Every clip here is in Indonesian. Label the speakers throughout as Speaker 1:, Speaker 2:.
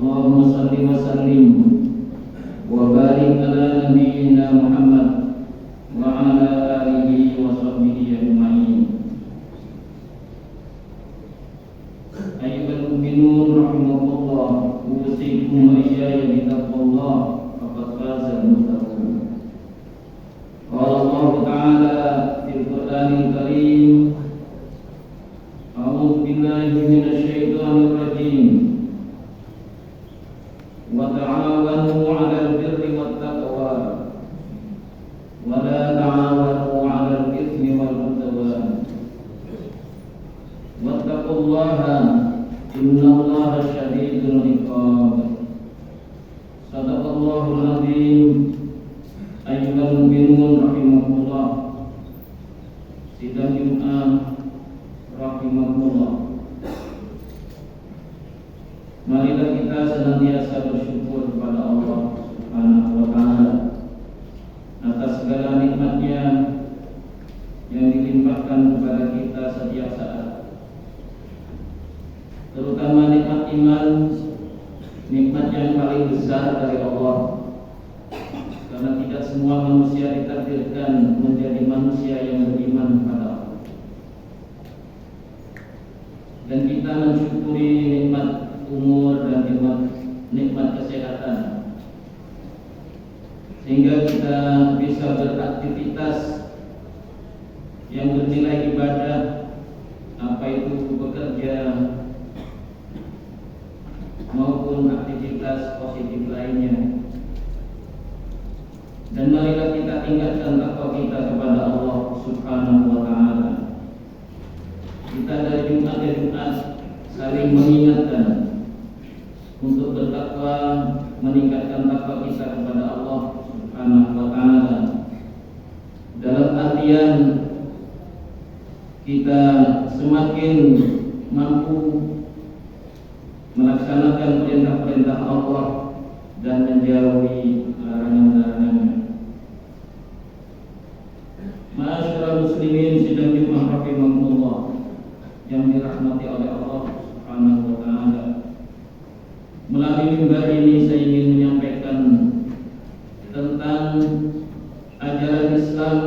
Speaker 1: Allahumma salli wa sallim wa barik ala nabiyyina Muhammad wa ala alihi wa sahbihi ajma'in. Ayyuhal mu'minun rahimakumullah, usikum wa iyaya bi taqwallah faqad faza al-muttaqun. Qala Allah Ta'ala fil Qur'anil Karim, a'udzu billahi minasy syaithanir rajim. Wa ta'awanu 'alal birri wat taqwa wa la ta'awanu 'alal itsmi wal 'udwan. Wattaqullaha innallaha syadidul 'iqab. Shadaqallahul 'azim. Ayyuhal mu'minun rahimakumullah, sidang Jumat rahimakumullah. Marilah kita senantiasa bersyukur kepada Allah Subhanahu wa Ta'ala atas segala nikmatnya yang dilimpahkan kepada kita setiap saat, terutama nikmat iman, nikmat yang paling besar dari Allah, karena tidak semua manusia ditakdirkan menjadi manusia yang beriman kepada Allah. Dan kita mensyukuri nikmat umur dan nikmat kesehatan, sehingga kita bisa beraktivitas yang bernilai ibadah, apa itu bekerja maupun aktivitas positif lainnya. Dan marilah kita tingkatkan takwa kita kepada Allah Subhanahu wa Ta'ala. Kita dari Jumat ke Jumat saling mengingatkan untuk bertakwa, meningkatkan takwa kita kepada Allah Subhanahu wa Ta'ala. Dalam artian kita semakin mampu melaksanakan perintah-perintah Allah dan menjauhi larangan-larangannya. Ma'asyiral muslimin sidang Jumat rahimakumullah yang dirahmati oleh Allah Subhanahu wa Ta'ala. Melalui mimbar ini saya ingin menyampaikan tentang ajaran Islam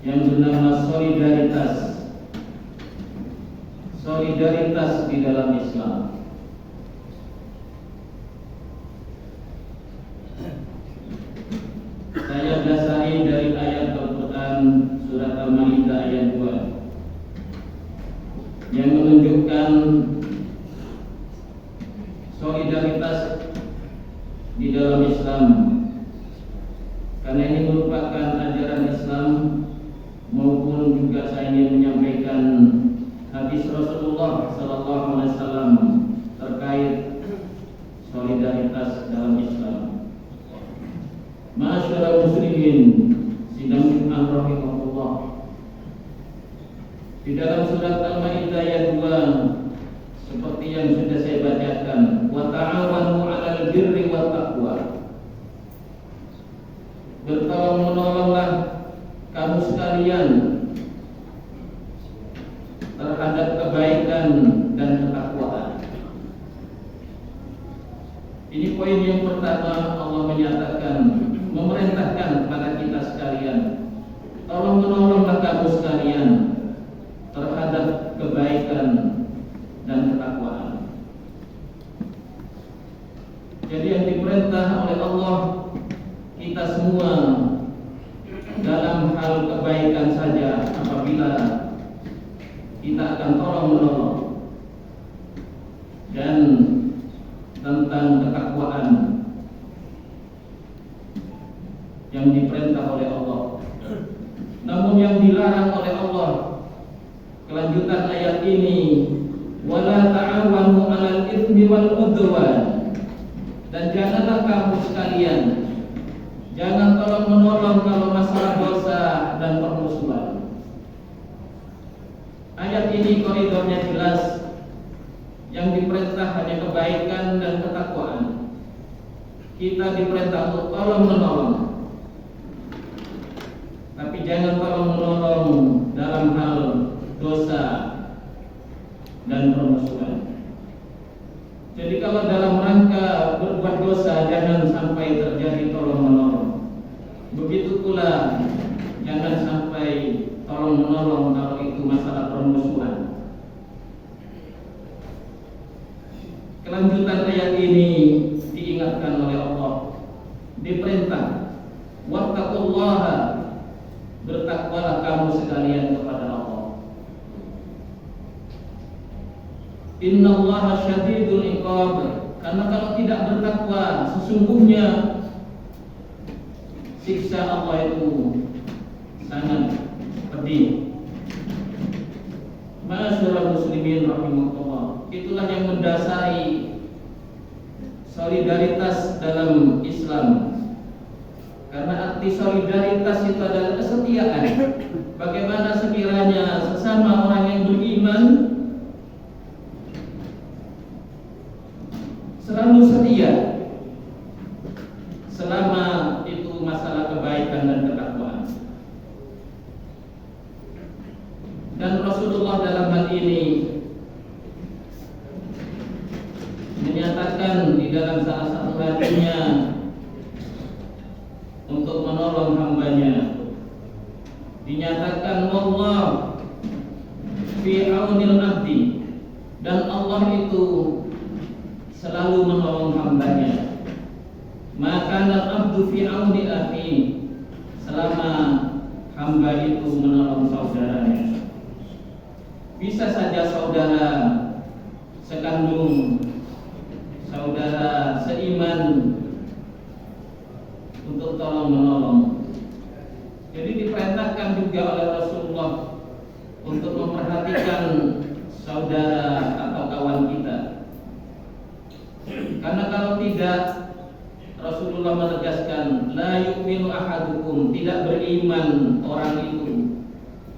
Speaker 1: yang bernama solidaritas. Solidaritas di dalam Islam. Saya dasari dari ayat Al-Quran surat Al-Maidah ayat 2 yang menunjukkan solidaritas di dalam Islam, karena ini merupakan ajaran Islam, maupun juga saya ingin menyampaikan hadis Rasulullah SAW terkait solidaritas dalam Islam. Ma'asyiral muslimin sidang Jumat rahimahullah, di dalam surat Al-Maidah ayat 2 seperti yang sudah saya bacakan, wa ta'awanu 'alal birri wat taqwa. Bertolong-menolonglah kamu sekalian terhadap kebaikan dan ketakwaan. Ini poin yang pertama. Allah menyatakan, memerintahkan kepada kita sekalian, tolong menolonglah kamu sekalian terhadap kebaikan dan ketakwaan. Jadi yang diperintah oleh Allah kita semua dalam hal kebaikan saja, apabila kita akan tolong menolong, dan tentang ketakwaan yang diperintah oleh Allah. Namun yang dilarang oleh Allah, kelanjutan ayat ini, wala ta'awanu 'alal itsmi wal 'udwan. Dan janganlah kamu sekalian, jangan tolong menolong kalau masalah dosa dan permusuhan. Ayat ini koridornya jelas. Yang diperintah hanya kebaikan dan ketakwaan. Kita diperintah untuk tolong menolong, tapi jangan tolong menolong dalam hal dosa dan permusuhan. Jadi kalau dalam dosa jangan sampai terjadi tolong-menolong. Begitu pula jangan sampai tolong-menolong kalau itu masalah permusuhan. Kelanjutan ayat ini diingatkan oleh Allah, diperintah wattaqullaha, bertakwalah kamu sekalian kepada Allah. Innallaha syadidul iqab, karena kalau tidak bertakwa sesungguhnya siksa Allah itu sangat pedih. Ma'asyiral muslimin rahimakumullah, itulah yang mendasari solidaritas dalam Islam. Karena arti solidaritas itu adalah kesetiaan. Bagaimana sekiranya sesama orang yang beriman selalu setia selama itu masalah kebaikan dan ketakwaan. Dan Rasulullah dalam hal ini menyatakan di dalam salah satu hadisnya untuk menolong hambanya, dinyatakan wallah fi aunil abdi, dan Allah itu selalu menolong hambanya. Maka abdu fi auni akhi, selama hamba itu menolong saudaranya. Bisa saja saudara sekandung, saudara seiman untuk tolong menolong. Jadi diperintahkan juga oleh Rasulullah untuk memperhatikan saudara atau kawan kita. Karena kalau tidak, Rasulullah menegaskan la yu'minu ahadukum, tidak beriman orang itu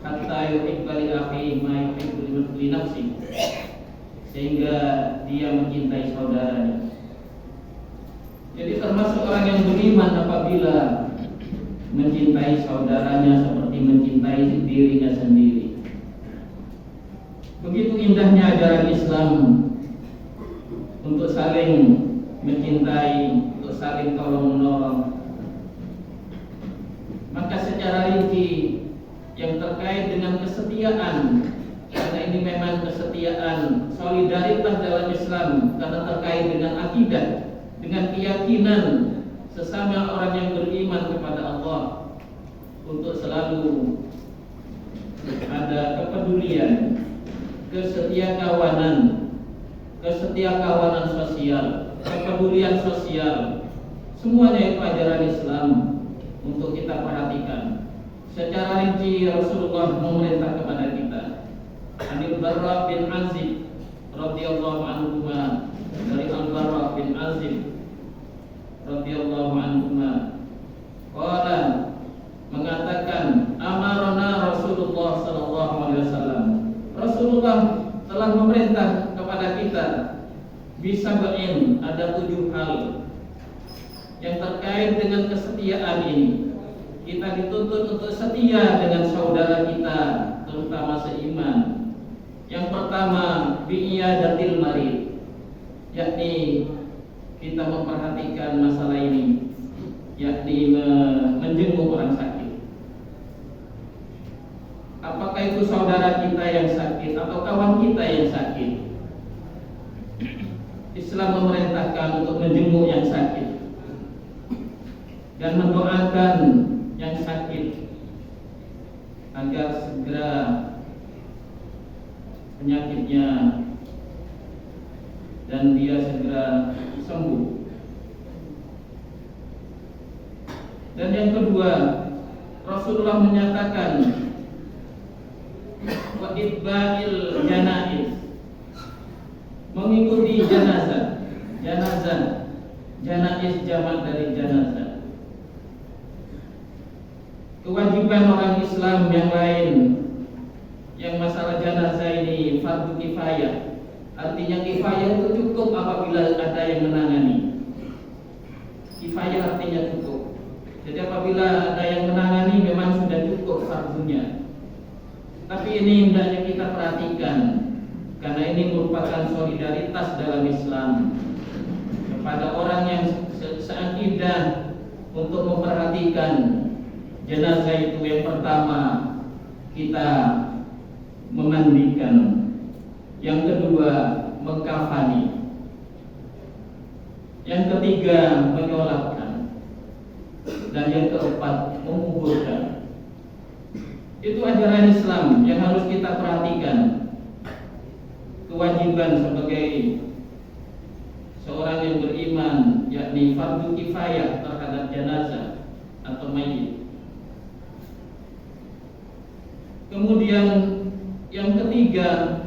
Speaker 1: hatta yuhibba li akhihi ma yuhibbu li nafsihi, sehingga dia mencintai saudaranya. Jadi termasuk orang yang beriman apabila mencintai saudaranya seperti mencintai dirinya sendiri. Begitu indahnya ajaran Islam untuk saling mencintai, untuk saling tolong menolong. Maka secara rinci yang terkait dengan kesetiaan, karena ini memang kesetiaan, solidaritas dalam Islam, karena terkait dengan akidah, dengan keyakinan sesama orang yang beriman kepada Allah, untuk selalu ada kepedulian, kesetiakawanan sosial, kepedulian sosial. Semuanya itu ajaran Islam untuk kita perhatikan. Secara rinci Rasulullah memerintah kepada kita. Anil Barra bin Azib radhiyallahu anhu, dari Al-Barra bin Azib radhiyallahu anhu, qala, mengatakan amarna Rasulullah sallallahu alaihi wasallam, Rasulullah telah memerintah kepada kita bisa berin, ada 7 hal yang terkait dengan kesetiaan ini. Kita dituntut untuk setia dengan saudara kita, terutama seiman. Yang pertama, bi'iyadatil marid, yakni kita memperhatikan masalah ini, yakni menjenguk orang sakit. Apakah itu saudara kita yang sakit atau kawan kita yang sakit, Islam memerintahkan untuk menjenguk yang sakit dan mendoakan yang sakit agar segera penyakitnya dan dia segera sembuh. Dan yang kedua, Rasulullah menyatakan wa itba'il janaiz, mengikuti janazah. Janaiz jamak dari janazah. Kewajiban orang Islam yang lain yang masalah janazah ini fardu kifayah. Artinya kifayah itu cukup apabila ada yang menangani. Kifayah artinya cukup. Jadi apabila ada yang menangani memang sudah cukup fardunya. Tapi ini hendaknya kita perhatikan, karena ini merupakan solidaritas dalam Islam kepada orang yang seakidah untuk memperhatikan jenazah itu. Yang pertama, kita memandikan. Yang kedua, mengkafani. Yang ketiga, menyolatkan. Dan yang keempat, menguburkan. Itu ajaran Islam yang harus kita perhatikan. Kewajiban sebagai seorang yang beriman, yakni fardu kifayah terhadap jenazah atau mayit. Kemudian yang ketiga,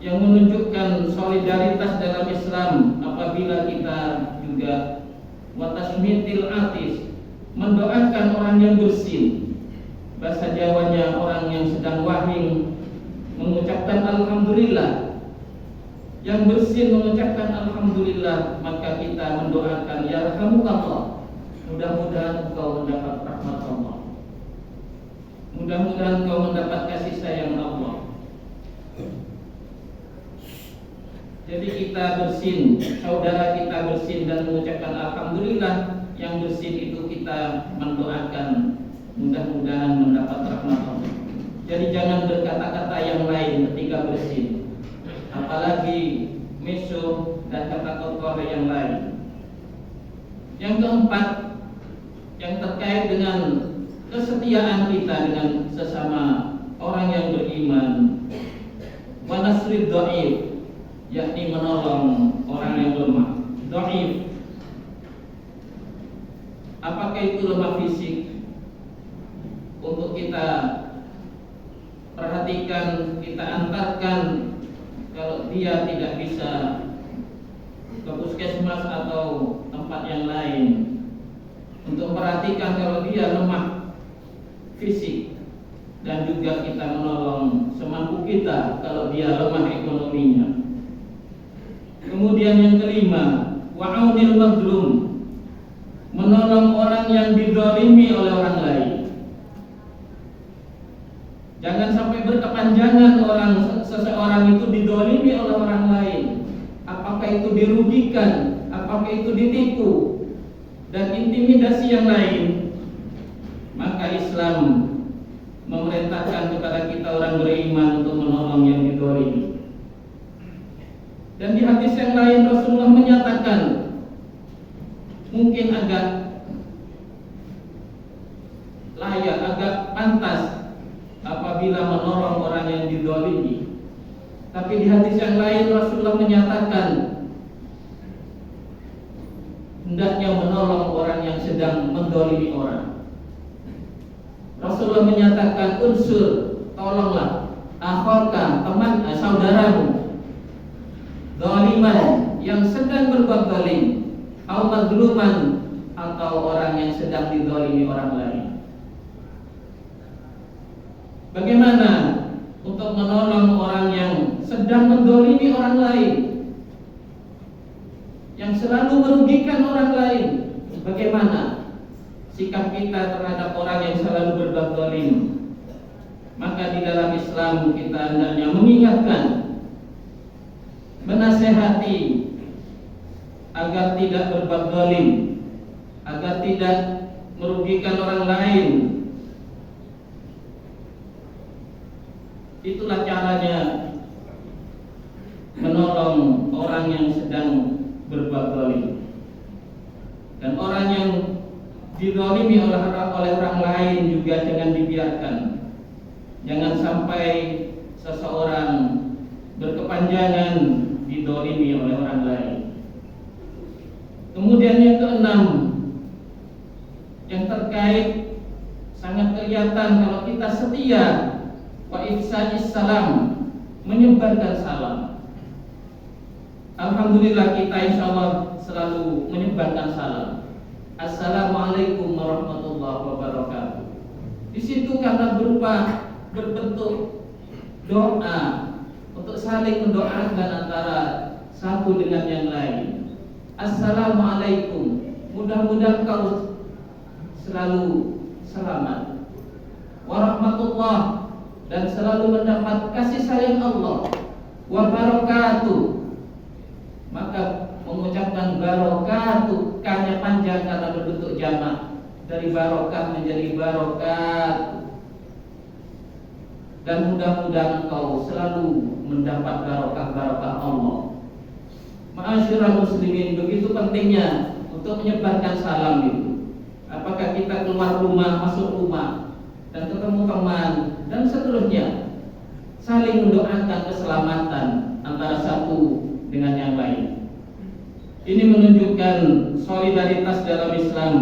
Speaker 1: yang menunjukkan solidaritas dalam Islam, apabila kita juga watasmitil atis, mendoakan orang yang bersin. Bahasa Jawanya orang yang sedang wahing mengucapkan alhamdulillah. Yang bersin mengucapkan alhamdulillah, maka kita mendoakan yarhamukallah, mudah-mudahan engkau mendapat rahmat Allah, mudah-mudahan engkau mendapat kasih sayang Allah. Jadi kita bersin, saudara kita bersin dan mengucapkan alhamdulillah. Yang bersin itu kita mendoakan mudah-mudahan mendapat rahmat Allah. Jadi jangan berkata-kata yang lain ketika bersin, apalagi meso dan kata kotor yang lain. Yang keempat, yang terkait dengan kesetiaan kita dengan sesama orang yang beriman, wa nasrid dhaif, yakni menolong orang yang lemah. Dhaif, apakah itu lemah fisik? Untuk kita perhatikan, kita antarkan. Kalau dia tidak bisa ke puskesmas atau tempat yang lain, untuk perhatikan kalau dia lemah fisik, dan juga kita menolong semampu kita kalau dia lemah ekonominya. Kemudian yang kelima, wa'aunil mazlum, menolong orang yang dizalimi oleh orang lain. Jangan sampai berkepanjangan seseorang itu dizalimi oleh orang lain. Apakah itu dirugikan, apakah itu ditipu dan intimidasi yang lain. Maka Islam memerintahkan kepada kita orang beriman untuk menolong yang dizalimi. Dan di hadis yang lain Rasulullah menyatakan, mungkin agak layak, agak pantas apabila menolong orang yang dizalimi. Tapi di hadis yang lain Rasulullah menyatakan hendaknya menolong orang yang sedang menzalimi orang. Rasulullah menyatakan, unsur, tolonglah akhaka, teman, saudaramu, zaliman, yang sedang berbuat zalim, atau mazluman, atau orang yang sedang dizalimi orang lain. Bagaimana untuk menolong orang yang sedang menzalimi orang lain, yang selalu merugikan orang lain? Bagaimana sikap kita terhadap orang yang selalu berbuat zalim? Maka di dalam Islam kita hendaknya mengingatkan, menasehati agar tidak berbuat zalim, agar tidak merugikan orang lain. Itulah caranya menolong orang yang sedang berbuat zalim. Dan orang yang dizalimi oleh orang lain juga jangan dibiarkan. Jangan sampai seseorang berkepanjangan dizalimi oleh orang lain. Kemudian yang keenam, yang terkait sangat kelihatan kalau kita setia, wa ifsa'is salam, menyebarkan salam. Alhamdulillah kita insyaallah selalu menyebarkan salam. Assalamualaikum warahmatullahi wabarakatuh. Di situ karena berbentuk doa untuk saling mendoakan antara satu dengan yang lain. Assalamualaikum, mudah-mudahan kau selalu selamat. Warahmatullahi, dan selalu mendapat kasih sayang Allah. Wabarakatuh, maka mengucapkan barokatuh, K-nya panjang karena berbentuk jamak, dari barokah menjadi barokat. Dan mudah-mudahan engkau selalu mendapat barokah Allah. Ma'asyiral muslimin, begitu pentingnya untuk menyebarkan salam itu. Apakah kita keluar rumah, masuk rumah, dan ketemu teman, dan seterusnya, saling mendoakan keselamatan antara satu dengan yang lain. Ini menunjukkan solidaritas dalam Islam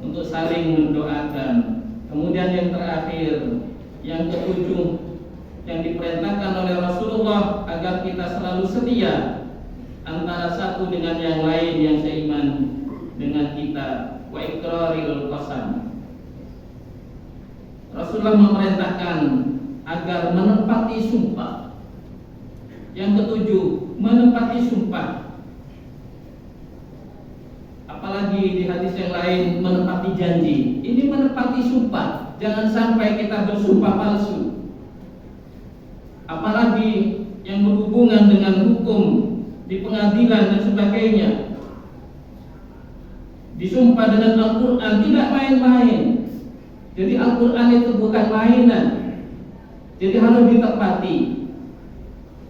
Speaker 1: untuk saling mendoakan. Kemudian yang terakhir, yang ketujuh, yang diperintahkan oleh Rasulullah agar kita selalu setia antara satu dengan yang lain yang seiman dengan kita, wa iqraril qasam. Rasulullah memerintahkan agar menepati sumpah. Yang ketujuh, menepati sumpah. Apalagi di hadis yang lain menepati janji. Ini menepati sumpah. Jangan sampai kita bersumpah palsu. Apalagi yang berhubungan dengan hukum di pengadilan dan sebagainya. Disumpah dengan Al-Quran, tidak main-main. Jadi Al-Quran itu bukan mainan. Jadi harus ditepati.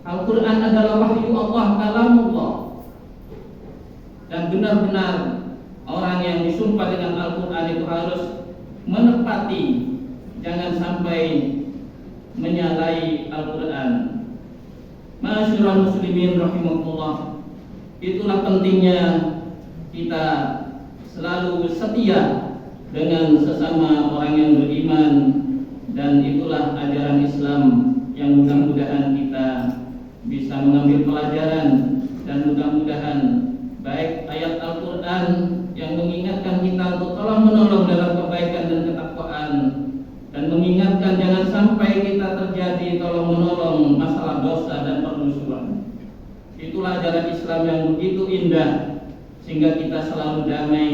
Speaker 1: Al-Quran adalah wahyu Allah, kalamullah. Dan benar-benar orang yang disumpah dengan Al-Quran itu harus menepati. Jangan sampai menyalahi Al-Quran. Ma'asyiral muslimin rahimakumullah. Itulah pentingnya kita selalu setia dengan sesama orang yang beriman, dan itulah ajaran Islam yang mudah-mudahan kita bisa mengambil pelajaran, dan mudah-mudahan baik ayat Al-Quran yang mengingatkan kita untuk tolong menolong dalam kebaikan dan ketakwaan, dan mengingatkan jangan sampai kita terjadi tolong menolong masalah dosa dan permusuhan. Itulah ajaran Islam yang begitu indah, sehingga kita selalu damai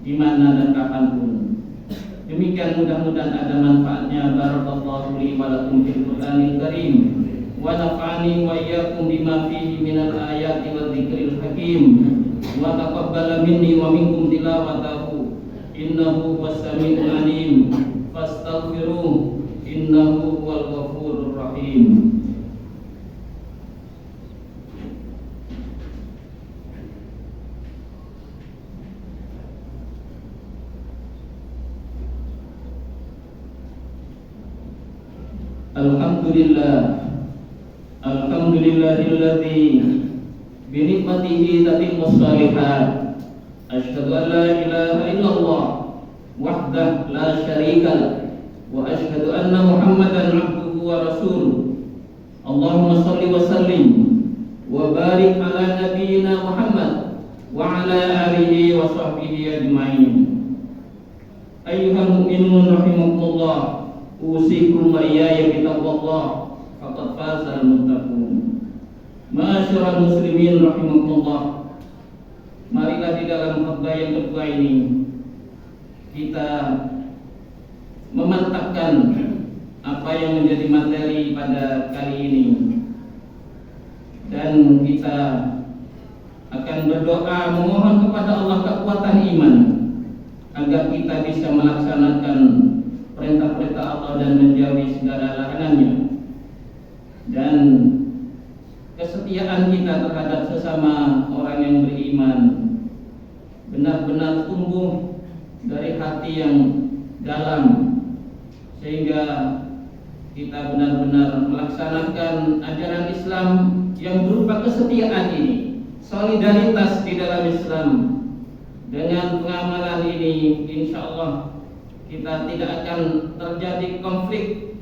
Speaker 1: di mana dan kapanpun. Demikian, mudah-mudahan ada manfaatnya. Barakallahu li wa lakum fil Qur'anil Karim, wa nafa'ani wa iyyakum bima fihi minal ayati wa dzikril hakim, wa taqabbala minni wa minkum tilawatahu, innahu huwas samiul alim, fastaghfiruh, innahu huwal ghafurur rahim. Alhamdulillahilladzi bi ni'matihi tatimmus shalihat. Asyhadu an la ilaha illallah wahdahu la syarika lah, wa asyhadu anna Muhammadan abduhu wa rasuluh. Allahumma shalli wa sallim wa barik ala nabiyyina Muhammad wa ala alihi wa sahbihi ajma'in. Ayyuhal mu'minun rahimakumullah, usikum wa iyaya bitaqwallah, faqad fazal muttaqun. Ma'asyiral muslimin rahimakumullah, marilah di dalam khutbah yang kedua ini kita memantapkan apa yang menjadi materi pada kali ini, dan kita akan berdoa memohon kepada Allah kekuatan iman agar kita bisa melaksanakan perintah-perintah Allah dan menjauhi segala larangannya, dan kesetiaan kita terhadap sesama orang yang beriman benar-benar tumbuh dari hati yang dalam, sehingga kita benar-benar melaksanakan ajaran Islam yang berupa kesetiaan ini, solidaritas di dalam Islam. Dengan pengamalan ini, insya Allah kita tidak akan terjadi konflik,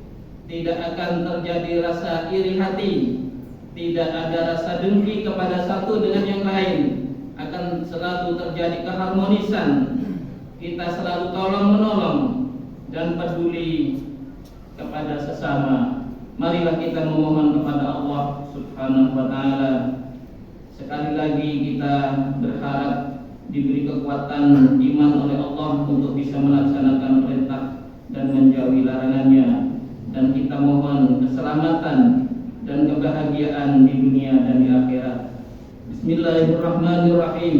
Speaker 1: tidak akan terjadi rasa iri hati, tidak ada rasa dengki kepada satu dengan yang lain, akan selalu terjadi keharmonisan. Kita selalu tolong menolong dan peduli kepada sesama. Marilah kita memohon kepada Allah Subhanahu wa ta'ala. Sekali lagi kita berharap diberi kekuatan iman oleh Allah untuk bisa melaksanakan perintah dan menjauhi larangannya, dan kita mohon keselamatan dan kebahagiaan di dunia dan di akhirat. Bismillahirrahmanirrahim.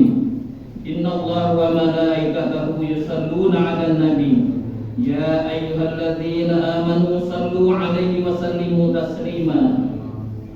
Speaker 1: Innallaha wa malaikatahu yusholluna 'alan nabi. Ya ayyuhalladzina amanu shallu 'alaihi wa sallimu taslima.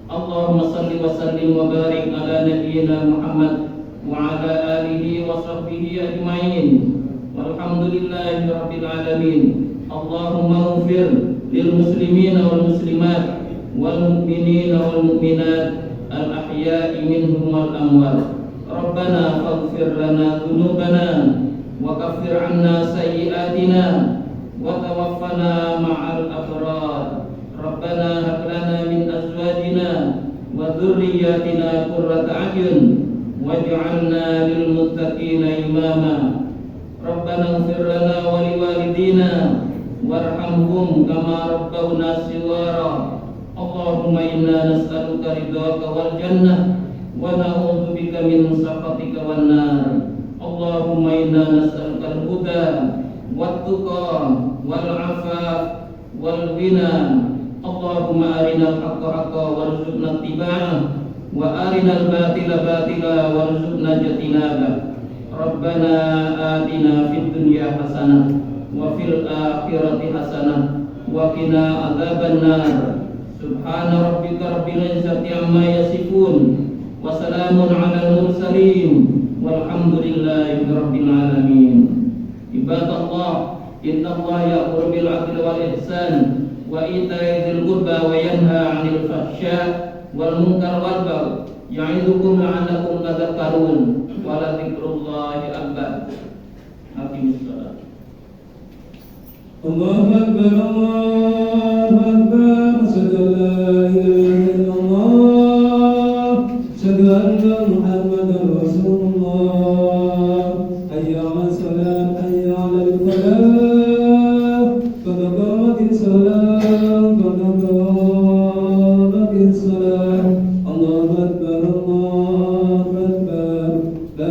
Speaker 1: Allahumma shalli wa sallim wa barik ala nabiyyina Muhammad wa ala alihi wa sahbihi ajmain. Walhamdulillahi rabbil alamin. Allahumma ighfir lil muslimina wal muslimat wal mu'minina wal mu'minat al ahya'i minhum wal amwat. Rabbana faghfir lana dhunubana wa kaffir 'anna sayyi'atina wa tawaffana ma'al abrar. Rabbana hab lana min azwajina wa dhurriyyatina qurrata a'yun waj'alna lil muttaqina imama. Rabbana ighfir lana wa liwalidina warhamhum kama rabbawna shighara. Allahumma inna nas'aluka ridhaka wal jannah wa na'udzu bika min sakhatika wan nar. Allahumma inna nas'aluka al-huda wat tuqa wal 'afaf wal ghina. Allahumma arina al-haqqa haqqan warzuqna ittiba'ah wa arina al-batila batila warzuqna ijtinabah. Rabbana atina fid dunya hasanah wa fil akhirati hasanah wa qina adzabannar. Subhana rabbika rabbil izzati amma yasifun wa salamun 'alal mursalin walhamdulillahi rabbil alamin. Ibadallah, innallaha ya'muru bil 'adli wal ihsan wa ita'i dzil qurba wa yanha 'anil fahsya' wal munkar wal baghi ya'idukum la'allakum tadhakkarun wa la dzikrullahi akbar. Aqimus shalah.
Speaker 2: Allahu akbar, Allahu akbar. Asyhadu an la ilaha illallah, asyhadu anna Muhammadar Rasulullah. Hayya 'alas salat, hayya 'alal falah. Qad qamatis salat, qad qamatis salat. Allahu akbar, Allahu akbar. La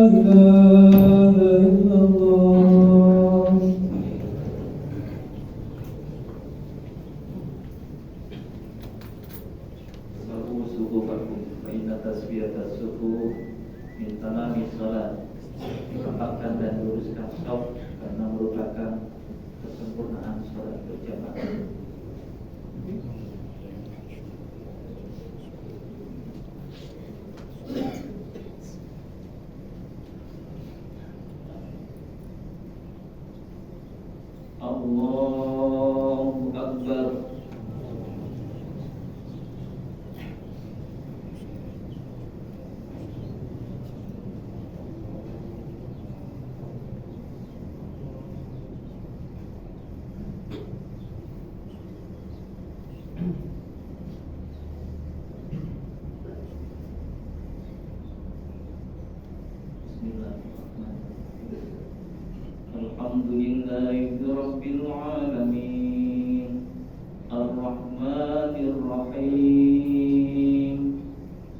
Speaker 2: ilaha illallah.
Speaker 1: Subuhakum fa inna tasbiyatas subuh min tamami salat. Rapatkan dan luruskan shaf karena merupakan kesempurnaan salat berjamaah. Allahu akbar. Alhamdulillahi rabbil alamin. Ar-Rahmanir Rahim.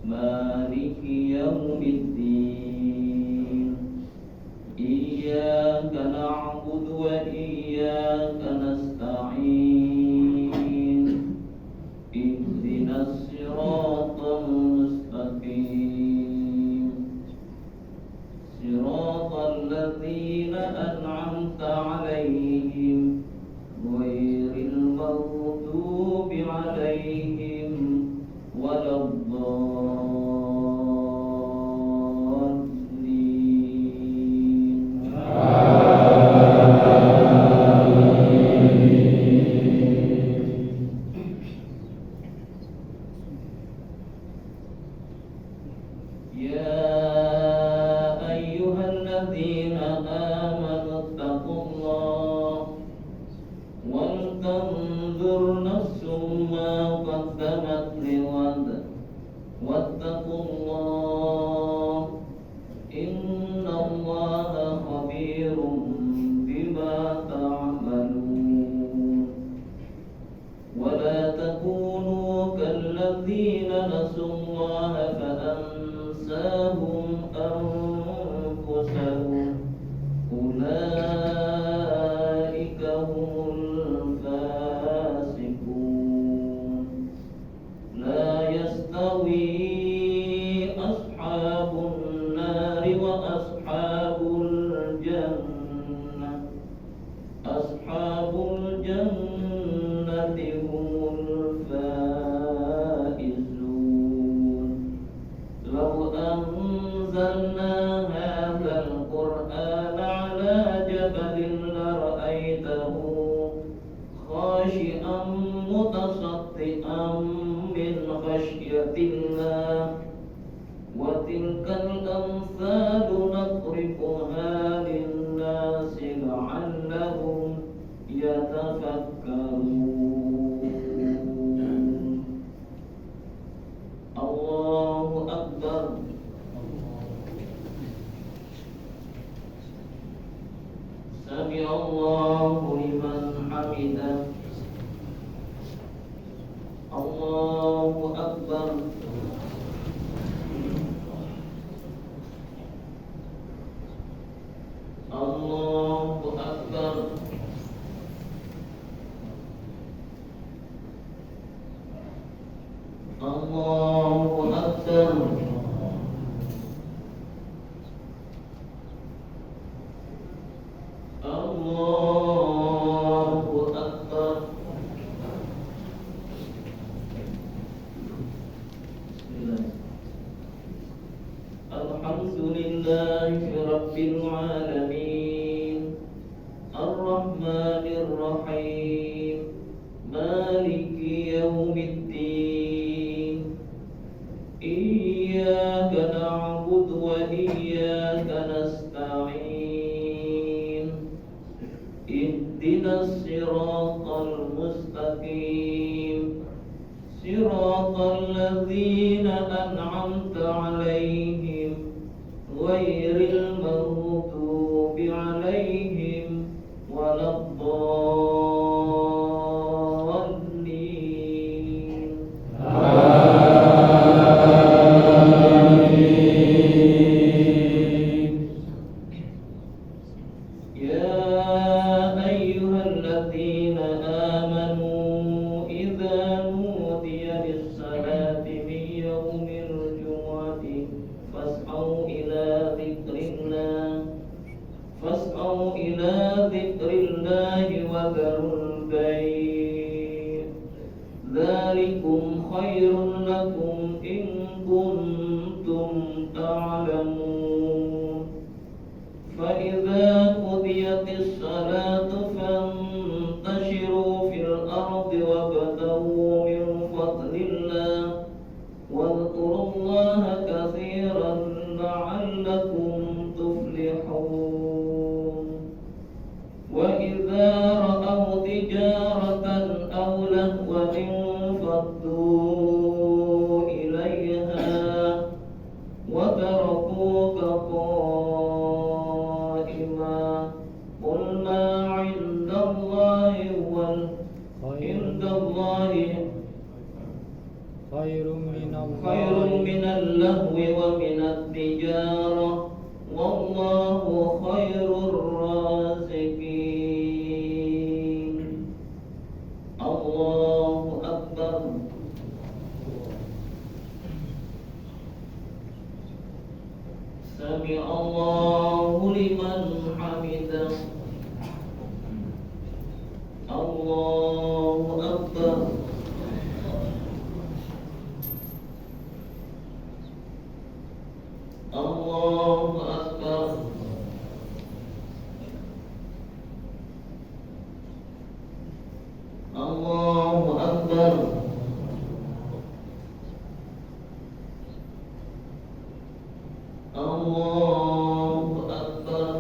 Speaker 1: Maliki yaumiddin. Iyyaka na'budu wa iyyaka nasta'in. Ihdinas siratal mustaqim. Siratal ladzina an'amta 'alaihim ghairil maghdubi 'alaihim waladdallin. Ya ayyuhalladzina amanu taqullaha wal tanzur nafsum ma qaddamat lighad wattaqullaha innallaha khabirum bima ta'malun. Wa la takunu kalladzina nasullaha fa ansahum anfusahum ulaika humul fasiqun. La yastawi الله وتلك الأمثال نضربها للناس لعلهم يتفكرون. الله أكبر. سمع الله لمن حمده. الله أكبر. الله أكبر. الله أكبر. الله أكبر. الحمد لله رب العالمين الرحمن الرحيم مالك يوم الدين إياك نعبد وإياك نستعين اهدنا الصراط المستقيم صراط الذين أنعمت عليهم غير المغضوب عليهم ولا الضالين. آمين. يا أيها الذين آمنوا إذا نودي للصلاة من يوم الجمعة فاسعوا إلى ذكر الله وذروا البيع ذلكم خير لكم إن كنتم تعلمون. فإذا قضيت الصلاة فانتشروا في الأرض وابتغوا من فضل الله واذكروا الله كثيرا لعلكم تفلحون. وإذا رأوا تجارة أو لهوا انفضوا إليها وتركوك قائما قل ما عند الله خير من اللهو ومن التجارة والله خير الرازقين. الله أكبر. سمع الله لمن حمده. الله أكبر. الله أكبر. الله أكبر. الله أكبر.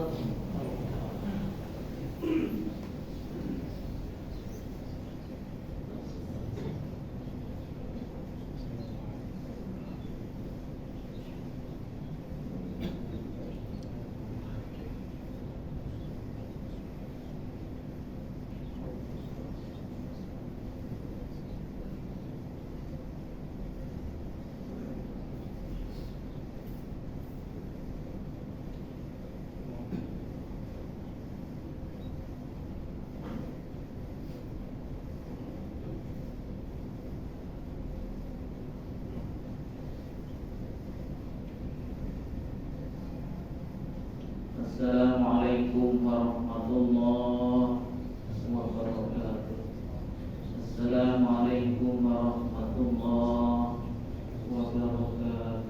Speaker 1: Assalamualaikum warahmatullahi wabarakatuh. Assalamualaikum warahmatullahi wabarakatuh.